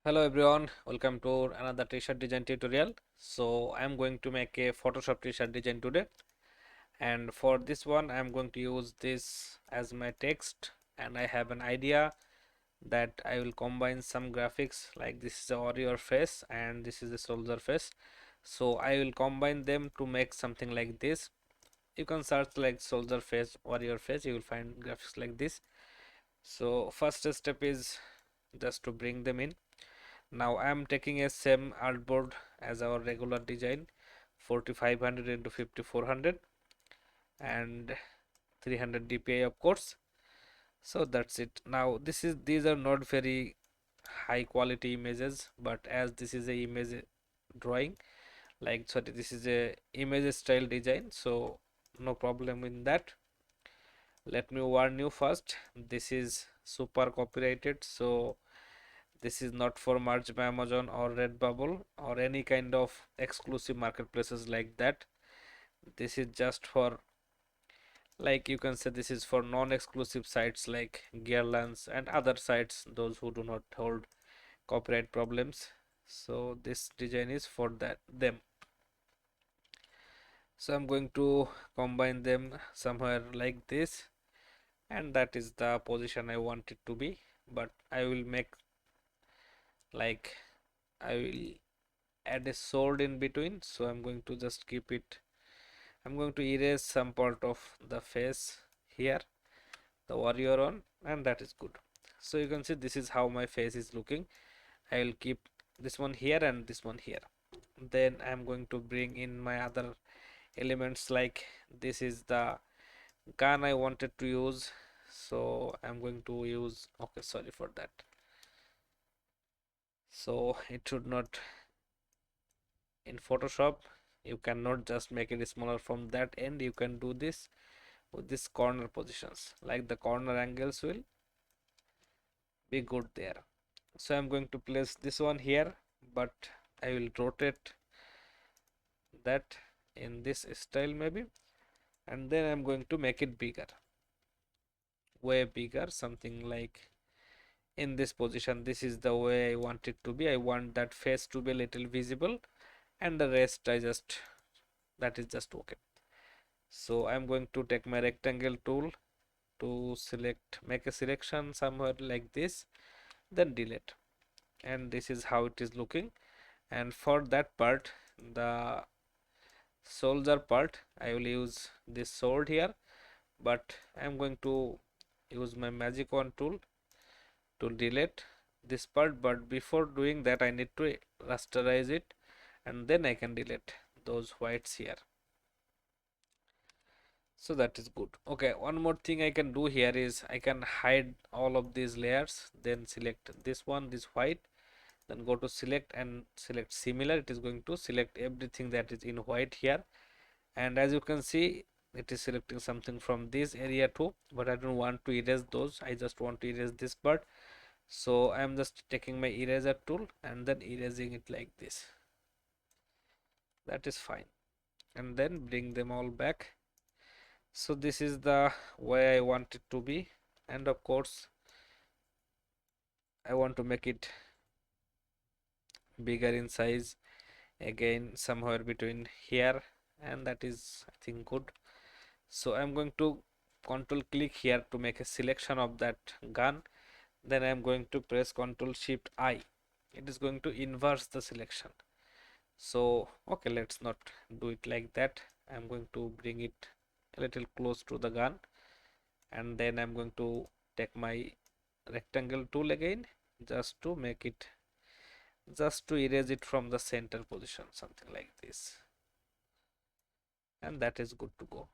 Hello everyone, welcome to another t-shirt design tutorial. So I'm going to make a Photoshop t-shirt design today, and for this one I'm going to use this as my text, and I have an idea that I will combine some graphics, like this is a warrior face and this is a soldier face. So I will combine them to make something like this. You can search like soldier face, warrior face, you will find graphics like this. So first step is just to bring them in. Now I am taking a same artboard as our regular design, 4500 into 5400 and 300 dpi of course. So that's it. Now these are not very high quality images, but as this is a image drawing, like sorry, this is a image style design, so no problem in that. Let me warn you first, this is super copyrighted, so this is not for merged by Amazon or Redbubble or any kind of exclusive marketplaces like that. This is just for, like you can say, this is for non-exclusive sites like Gearlands and other sites, those who do not hold copyright problems. So this design is for them. So I'm going to combine them somewhere like this, and that is the position I want it to be. But I will make, like, I will add a sword in between, so I'm going to just keep it. I'm going to erase some part of the face here, the warrior on, and that is good. So you can see this is how my face is looking. I will keep this one here and this one here. Then I'm going to bring in my other elements, like this is the gun I wanted to use, so I'm going to use, okay, sorry for that. So it should not, in Photoshop you cannot just make it smaller from that end, you can do this with this corner positions, like the corner angles will be good there. So I'm going to place this one here, but I will rotate that in this style maybe, and then I'm going to make it bigger, way bigger, something like in this position. This is the way I want it to be. I want that face to be a little visible, and the rest I just, that is just okay. So I'm going to take my rectangle tool to select, make a selection somewhere like this, then delete, and this is how it is looking. And for that part, the soldier part, I will use this sword here, but I'm going to use my magic wand tool to delete this part. But before doing that, I need to rasterize it, and then I can delete those whites here. So that is good. Okay, one more thing I can do here is I can hide all of these layers, then select this one, this white, then go to select and select similar. It is going to select everything that is in white here, and as you can see, it is selecting something from this area too, but I don't want to erase those, I just want to erase this part. So I am just taking my eraser tool and then erasing it like this. That is fine, and then bring them all back. So this is the way I want it to be, and of course I want to make it bigger in size, again somewhere between here, and that is, I think, good. So I'm going to control click here to make a selection of that gun, then I'm going to press control shift I. It is going to inverse the selection. So okay, let's not do it like that. I'm going to bring it a little close to the gun, and then I'm going to take my rectangle tool again, just to make it, just to erase it from the center position, something like this, and that is good to go.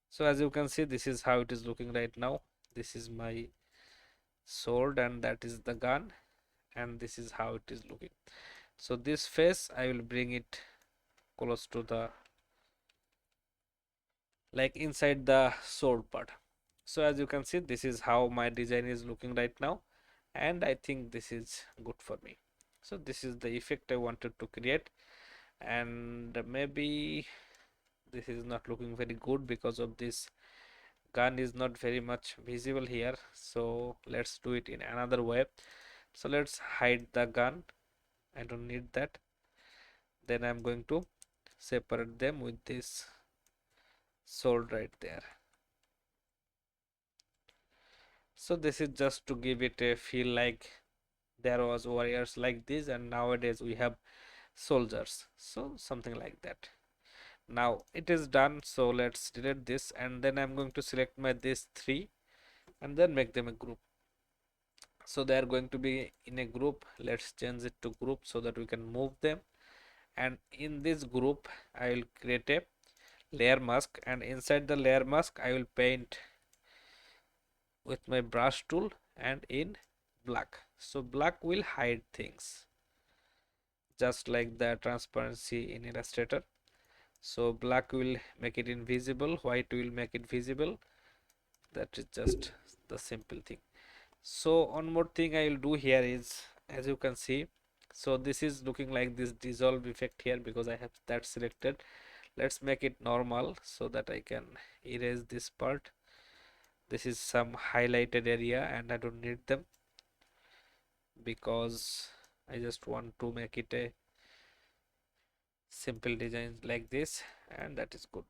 So as you can see, this is how it is looking right now. This is my sword and that is the gun, and this is how it is looking. So this face I will bring it close to the, like inside the sword part. So as you can see, this is how my design is looking right now, and I think this is good for me. So this is the effect I wanted to create, and maybe this is not looking very good because of this gun is not very much visible here. So let's do it in another way. So let's hide the gun. I don't need that. Then I'm going to separate them with this sword right there. So this is just to give it a feel like there was warriors like this, and nowadays we have soldiers, so something like that. Now it is done, so let's delete this, and then I'm going to select my these three and then make them a group. So they are going to be in a group. Let's change it to group so that we can move them, and in this group I will create a layer mask, and inside the layer mask I will paint with my brush tool and in black. So black will hide things just like the transparency in Illustrator. So black will make it invisible, white will make it visible. That is just the simple thing. So one more thing I will do here is, as you can see, so this is looking like this dissolve effect here because I have that selected. Let's make it normal so that I can erase this part. This is some highlighted area and I don't need them because I just want to make it a simple design like this, and that is good.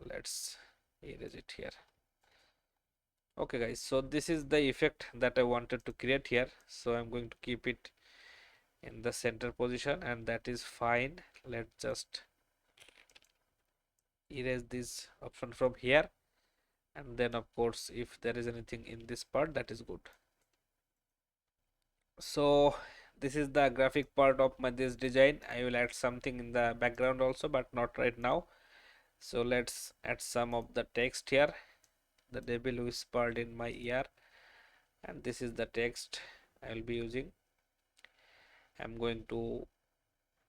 Let's erase it here. Okay guys, so this is the effect that I wanted to create here, so I'm going to keep it in the center position and that is fine. Let's just erase this option from here, and then of course if there is anything in this part, that is good. So this is the graphic part of my this design. I will add something in the background also, but not right now. So let's add some of the text here. The devil whispered in my ear, and this is the text I will be using. I'm going to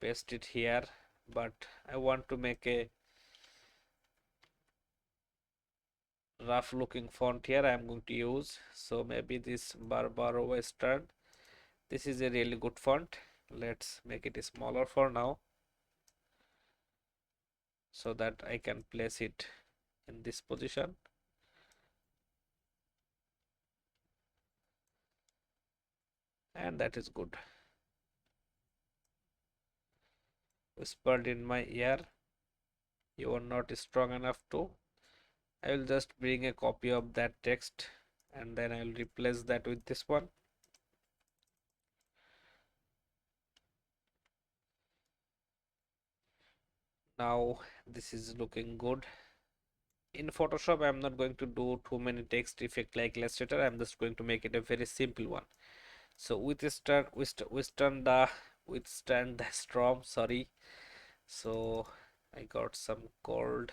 paste it here, but I want to make a rough looking font here. I'm going to use, so maybe this Barbaro Western. This is a really good font. Let's make it smaller for now so that I can place it in this position. And that is good. Whispered in my ear, you are not strong enough to. I will just bring a copy of that text and then I will replace that with this one. Now this is looking good. In Photoshop I'm not going to do too many text effect like Illustrator. I'm just going to make it a very simple one. So withstand the storm, sorry. So I got some cold,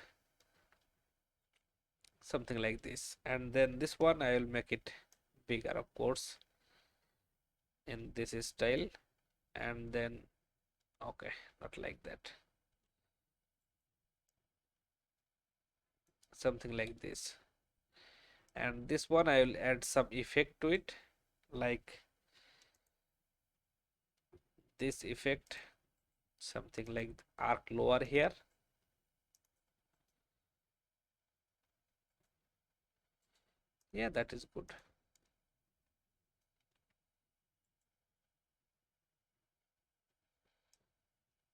something like this, and then this one I will make it bigger of course in this style, and then okay, not like that, something like this. And this one I will add some effect to it, like this effect, something like arc lower here. Yeah, that is good.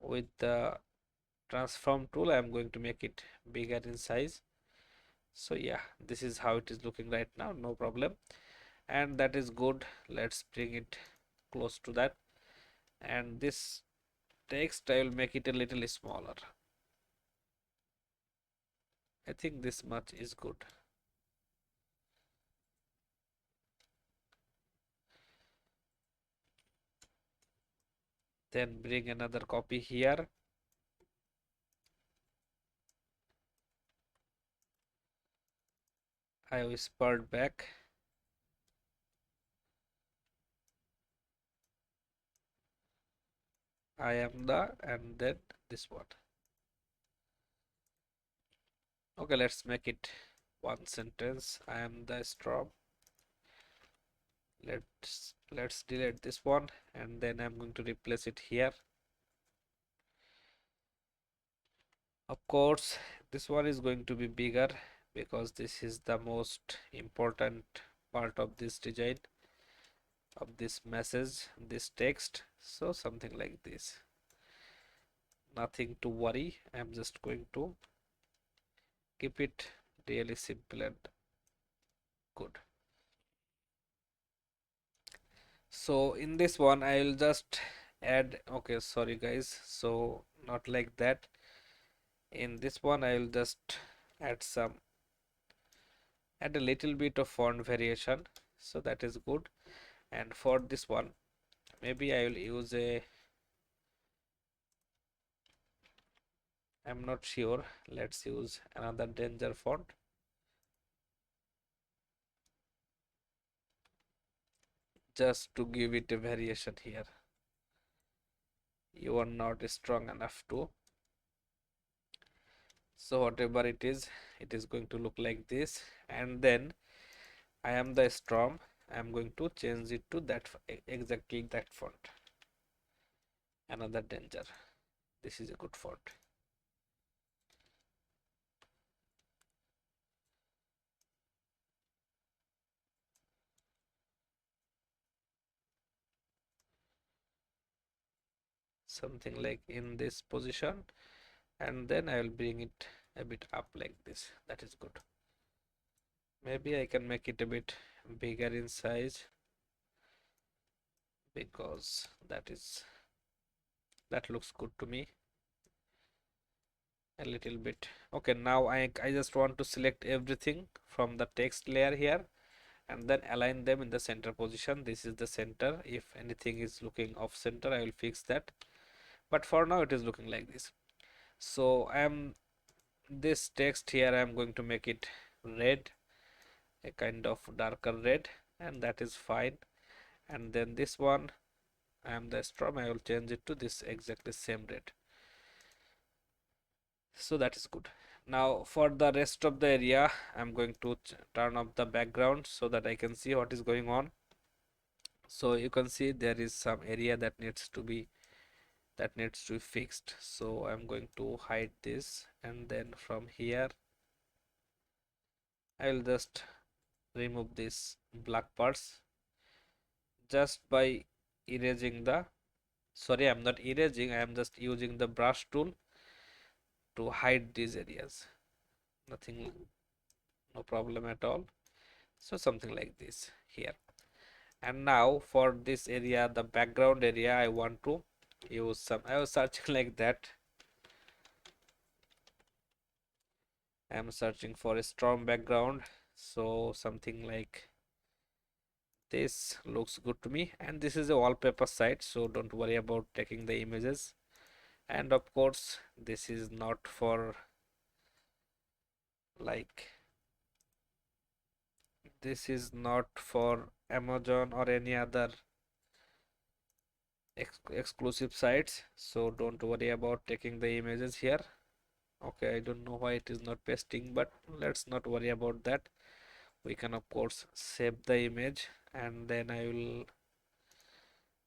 With the transform tool I'm going to make it bigger in size. So yeah, this is how it is looking right now, no problem, and that is good. Let's bring it close to that, and this text I will make it a little smaller. I think this much is good. Then bring another copy here. I whispered back. I am the, and then this one. Okay, let's make it one sentence. I am the storm. Let's delete this one, and then I'm going to replace it here. Of course, this one is going to be bigger because this is the most important part of this design. of this message, this text. So something like this. Nothing to worry. I'm just going to keep it really simple and good. So in this one I will just add, okay, sorry guys, so not like that. In this one I will just add add a little bit of font variation, so that is good. And for this one maybe I will use a, I'm not sure, let's use another danger font just to give it a variation here. You are not strong enough to, so whatever it is going to look like this. And then I am the storm, I am going to change it to that exactly that font. Another danger, this is a good font. Something like in this position, and then I will bring it a bit up like this. That is good. Maybe I can make it a bit bigger in size, because that looks good to me. A little bit. Okay, now I just want to select everything from the text layer here and then align them in the center position. This is the center. If anything is looking off center, I will fix that, but for now it is looking like this. So I am, this text here I am going to make it red, a kind of darker red, and that is fine. And then this one, I am the storm, I will change it to this exactly same red, so that is good. Now for the rest of the area I'm going to turn off the background so that I can see what is going on. So you can see there is some area that needs to be fixed, so I'm going to hide this, and then from here I will just remove these black parts just by erasing the, sorry, I'm not erasing, I am just using the brush tool to hide these areas. Nothing, no problem at all. So something like this here. And now for this area, the background area, I want to use some, I was searching like that, I am searching for a strong background, so something like this looks good to me. And this is a wallpaper site, so don't worry about taking the images. And of course this is not for, like, this is not for Amazon or any other exclusive sites, so don't worry about taking the images here. Okay, I don't know why it is not pasting, but let's not worry about that. We can of course save the image, and then I will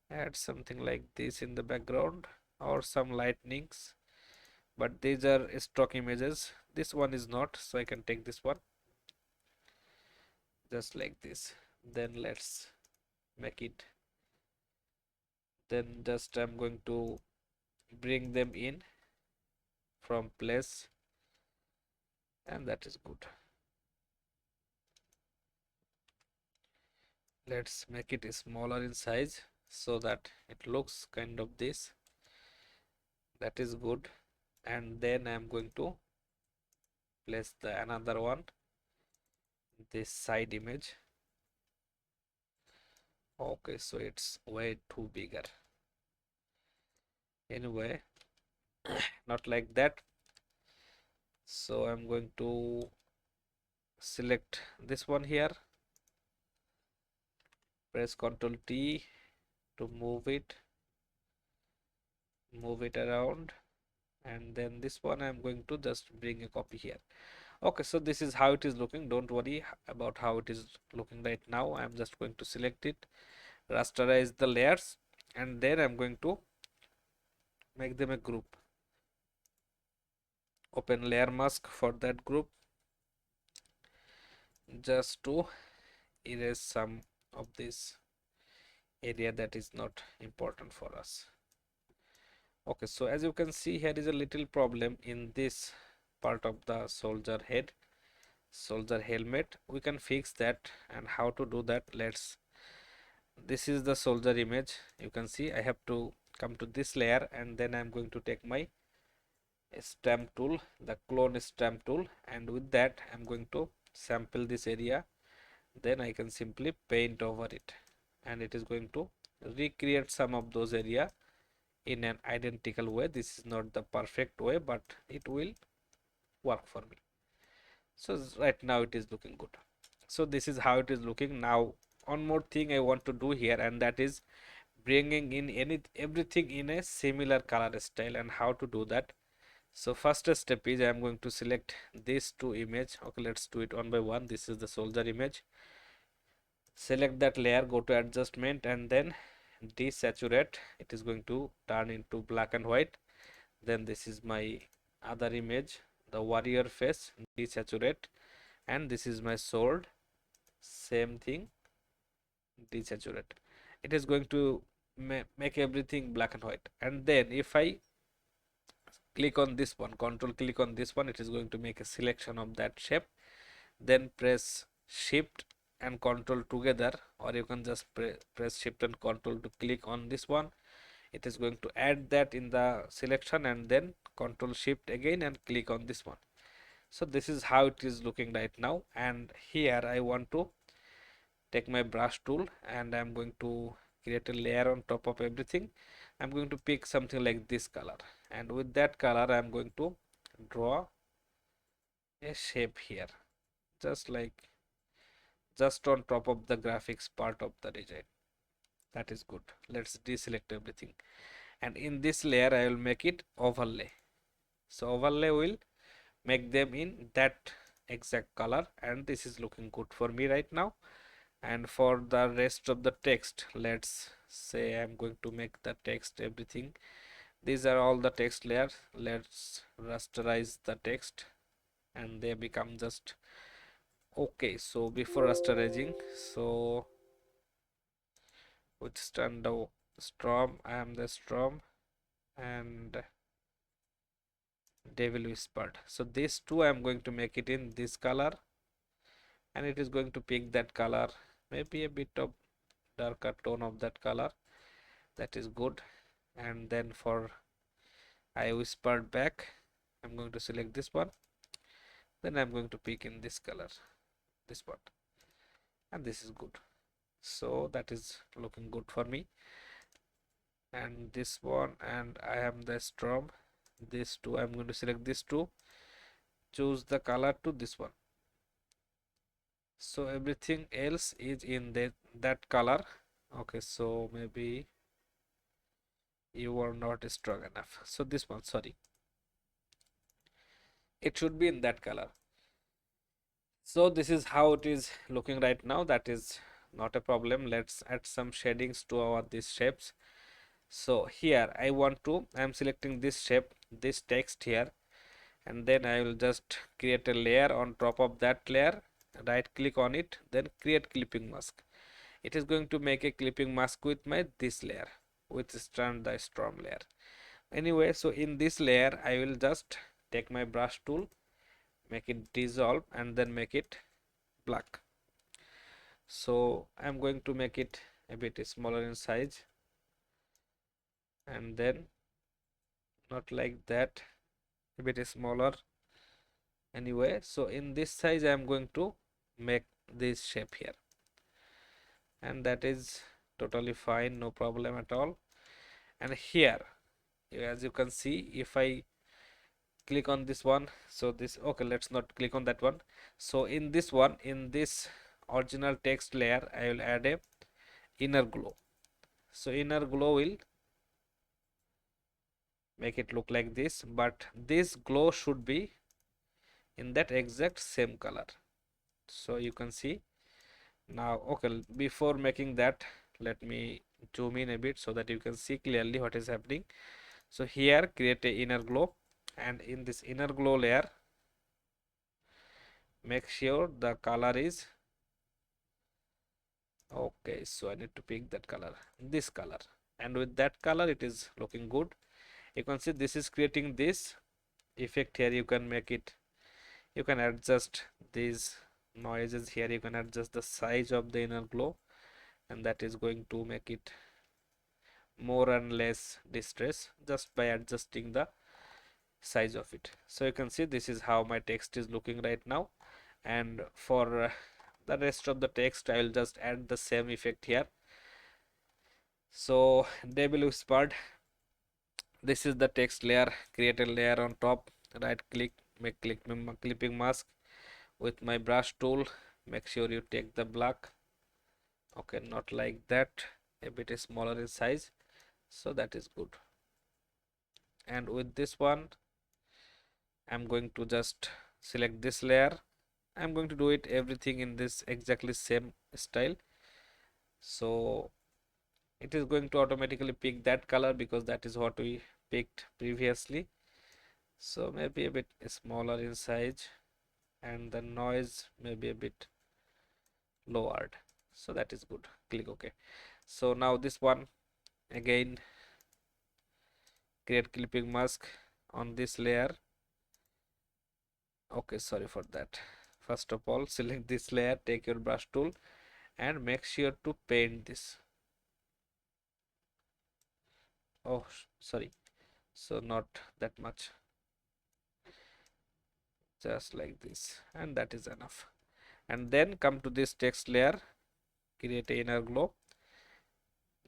add something like this in the background or some lightnings, but these are stock images. This one is not, so I can take this one just like this. Then let's make it, then just I'm going to bring them in from place, and that is good. Let's make it smaller in size so that it looks kind of this. That is good. And then I'm going to place the another one, this side image. Okay, so it's way too bigger. Anyway, not like that. So I'm going to select this one here, press Ctrl T to move it around, and then this one I'm going to just bring a copy here. Okay, so this is how it is looking. Don't worry about how it is looking right now. I'm just going to select it, rasterize the layers, and then I'm going to make them a group. Open layer mask for that group just to erase some of these area that is not important for us. Okay, so as you can see, here is a little problem in this part of the soldier head, soldier helmet. We can fix that, and how to do that, this is the soldier image. You can see I have to come to this layer, and then I'm going to take my stamp tool, the clone stamp tool, and with that I'm going to sample this area. Then I can simply paint over it, and it is going to recreate some of those area in an identical way. This is not the perfect way, but it will work for me. So right now it is looking good. So this is how it is looking. Now one more thing I want to do here, and that is bringing in everything in a similar color style. And how to do that? So first step is I am going to select these two image. Okay, let's do it one by one. This is the soldier image. Select that layer, go to adjustment, and then desaturate. It is going to turn into black and white. Then this is my other image, the warrior face, desaturate, and this is my sword, same thing, desaturate. It is going to make everything black and white. And then if I click on this one, control click on this one, it is going to make a selection of that shape. Then press shift and control together, or you can just press shift and control to click on this one. It is going to add that in the selection, and then control shift again and click on this one. So this is how it is looking right now. And here I want to take my brush tool, and I'm going to create a layer on top of everything. I'm going to pick something like this color, and with that color I'm going to draw a shape here, just like just on top of the graphics part of the design. That is good. Let's deselect everything, and in this layer I will make it overlay. So overlay will make them in that exact color, and this is looking good for me right now. And for the rest of the text, let's say I'm going to make the text everything. These are all the text layers. Let's rasterize the text, and they become just okay. So before rasterizing, so with stand storm, I am the storm, and devil whispered. So these two I am going to make it in this color, and it is going to pick that color, maybe a bit of darker tone of that color. That is good. And then for I whispered back, I'm going to select this one. Then I'm going to pick in this color, this one, and this is good. So that is looking good for me. And this one, and I am the storm. This two, I'm going to select this two, choose the color to this one. So everything else is in that color. Okay, so maybe you are not strong enough. So this one, sorry, it should be in that color. So this is how it is looking right now. That is not a problem. Let's add some shadings to our these shapes. So here I'm selecting this shape, this text here, and then I will just create a layer on top of that layer, right click on it, then create clipping mask. It is going to make a clipping mask with my this layer, with strand the storm layer. Anyway, so in this layer I will just take my brush tool, make it dissolve, and then make it black. So I'm going to make it a bit smaller in size, and then not like that, a bit smaller. Anyway, so in this size I'm going to make this shape here, and that is totally fine, no problem at all. And here, as you can see, if I click on this one, so this, okay, let's not click on that one. So in this one, in this original text layer, I will add a inner glow. So inner glow will make it look like this, but this glow should be in that exact same color. So you can see now. Okay, before making that, let me zoom in a bit so that you can see clearly what is happening. So here create a inner glow, and in this inner glow layer make sure the color is Okay, so I need to pick that color, this color, and with that color it is looking good. You can see this is creating this effect here. You can make it, you can adjust these noises here, you can adjust the size of the inner glow, and that is going to make it more and less distress just by adjusting the size of it. So you can see this is how my text is looking right now. And for the rest of the text I will just add the same effect here. So devil whispered, this is the text layer, create a layer on top, right click, make clipping mask. With my brush tool, make sure you take the black. Okay, not like that, a bit smaller in size, so that is good. And with this one I'm going to just select this layer. I'm going to do it everything in this exactly same style, so it is going to automatically pick that color because that is what we picked previously. So maybe a bit smaller in size, and the noise maybe a bit lowered, so that is good. Click OK. So now this one again, create clipping mask on this layer. Okay, sorry for that. First of all, select this layer, take your brush tool and make sure to paint this. Oh, sorry, so not that much, just like this, and that is enough. And then come to this text layer, create a inner glow.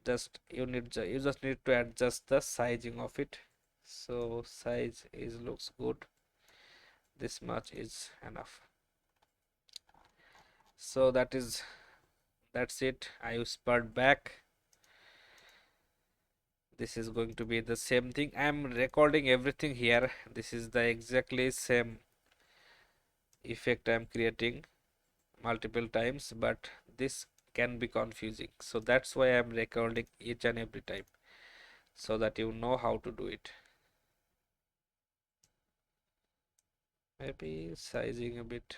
Just you just need to adjust the sizing of it. So size is looks good, this much is enough. So that's it. I whispered back. This is going to be the same thing. I am recording everything here. This is the exactly same effect I am creating multiple times, but this can be confusing, so that's why I am recording each and every time so that you know how to do it. Maybe sizing a bit,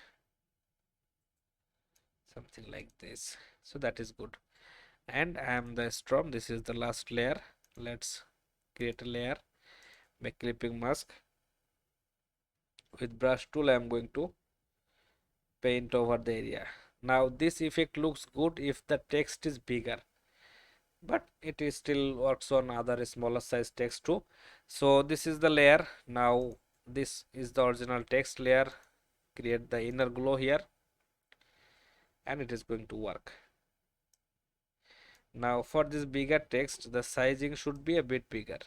something like this, so that is good. And I am the storm. This is the last layer. Let's create a layer, make clipping mask. With brush tool I am going to paint over the area. Now this effect looks good if the text is bigger, but it is still works on other smaller size text too. So this is the layer. Now this is the original text layer. Create the inner glow here, and it is going to work. Now for this bigger text, the sizing should be a bit bigger,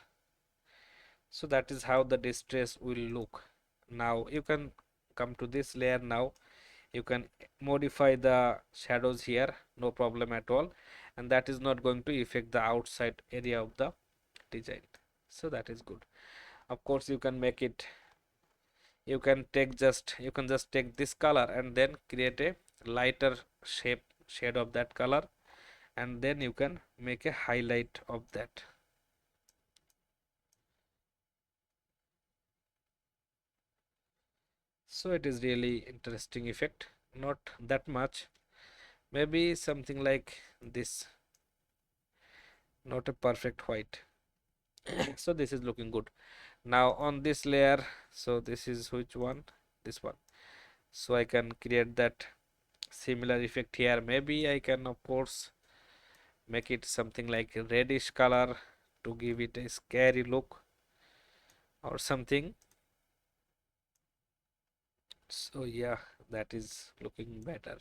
so that is how the distress will look. Now you can come to this layer. Now you can modify the shadows here, no problem at all, and that is not going to affect the outside area of the design, so that is good. Of course you can make it, you can just take this color and then create a lighter shade of that color, and then you can make a highlight of that. So it is really interesting effect, not that much, maybe something like this, not a perfect white. So this is looking good. Now on this layer, so this is which one, this one, so I can create that similar effect here. Maybe I can of course make it something like a reddish color to give it a scary look or something. So yeah, that is looking better.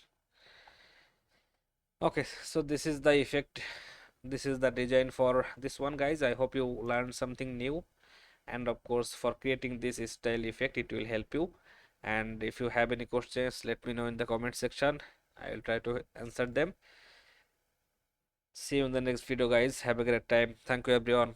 Okay, so this is the effect, this is the design for this one, guys. I hope you learned something new, and of course for creating this style effect it will help you. And if you have any questions, let me know in the comment section. I will try to answer them. See you in the next video, guys. Have a great time. Thank you everyone.